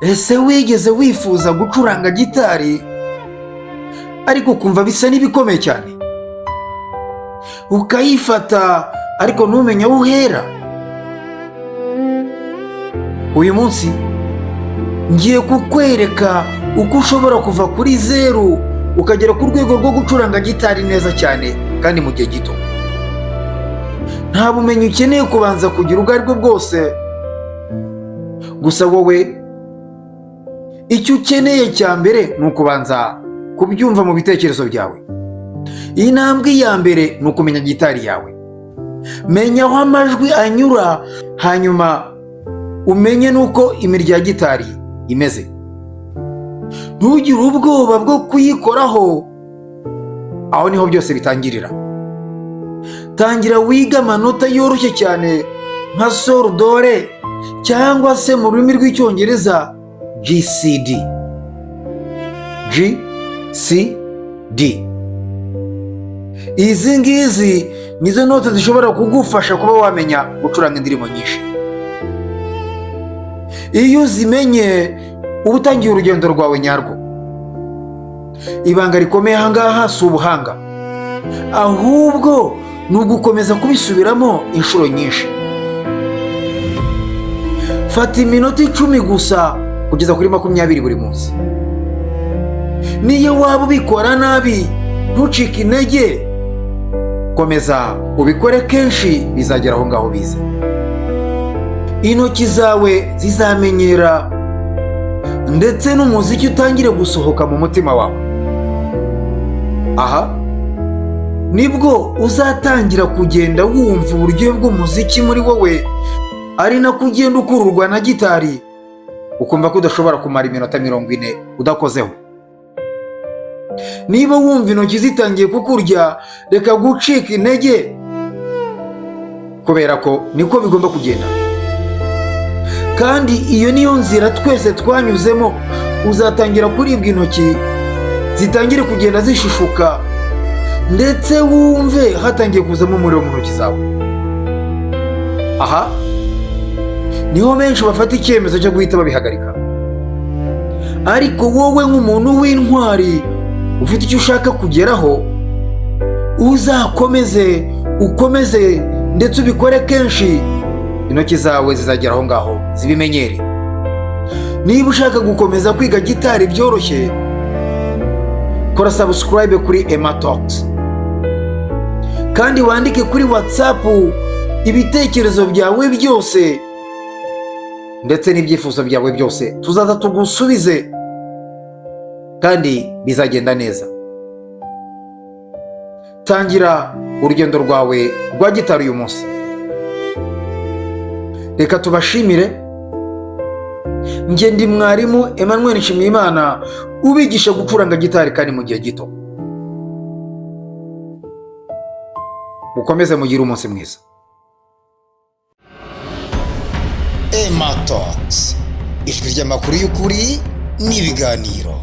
ese wigeze wifuza gucuranga gitari ariko kumva bisa n'ibikomeye cyane, ukayifata ariko ntumenye aho uhera? Uyu munsi ngiye kukwereka uko ushobora kuva kuri zeru ukagera ku rwego rwo gucuranga gitari neza cyane kandi mu gihe gito. Nta bumenyi ukeneye kubanza kugira ubwo aribwo bwose, gusa wowe icyo ukeneye cya mbere ni ukubanza kubyumva mu bitekerezo byawe. Iyi ntambwe ya mbere ni ukumenya gitari yawe. Menya aho amajwi anyura, hanyuma umenye n'uko imirya ya gitari imeze. Ntugire ubwoba bwo kuyikoraho, aho niho byose bitangirira. Tangira wiga amanota yoroshye cyane nka sol dore cyangwa se mu rurimi rw'icyongereza GCD. GCD. Izi ngizi nizo note zishobora kugufasha kuba wamenya gucuranga indirimbo nyinshi. Iyo uzimenye uba utangiye urugendo rwawe nyarwo. Ibanga rikomeye aha ngaha si ubuhanga, ahubwo ni ugukomeza kubisubiramo inshuro nyinshi. Fata iminota 10 gusa kugeza kuri 20 buri munsi. Niyo waba ubikora nabi ntucike intege, komeza ubikore kenshi, bizagera aho ngaho bize. Intoki zawe zizamenyera ndetse n'umuziki utangire gusohoka mu mutima wawe. Aha nibwo uzatangira kugenda wumva uburyohe bw'umuziki muri wowe, ari nako ugenda ukururwa na gitari ukumva ko udashobora kumara iminota 40 udakozeho. Niba wumva intoki zitangiye kukurya, reka gucika intege, kubera ko niko bigomba kugenda. Kandi iyo niyo nzira twese twanyuzemo. Uzatangira kuribwa intoki, zitangire kugenda zishishuka, ndetse wumve hatangiye kuzamo umuriro mu ntoki zawe. Aha niho benshi bafata icyemezo cyo guhita babihagarika. Ariko wowe nk'umuntu w'intwari ufite icyo ushaka kugeraho, ukomeze ndetse ubikore kenshi, intoki zawe zizagera aho ngaho zibimenyere. Niba ushaka gukomeza kwiga gitari byoroshye, kora subscribe kuri Emma Talks, kandi wandike kuri WhatsApp ibitekerezo byawe byose ndetse n'ibyifuzo byawe byose, tuzaza tugusubize kandi bizagenda neza. Tangira urugendo rwawe rwa gitari uyu munsi. Reka tubashimire. Njye ndi mwarimu Emmanuel Nshimiyimana, ubigisha gucuranga gitari kandi mu gihe gito. Mukomeze mugire umunsi mwiza. Emma Talks, ijwi ry'amakuru y'ukuri n'ibiganiro.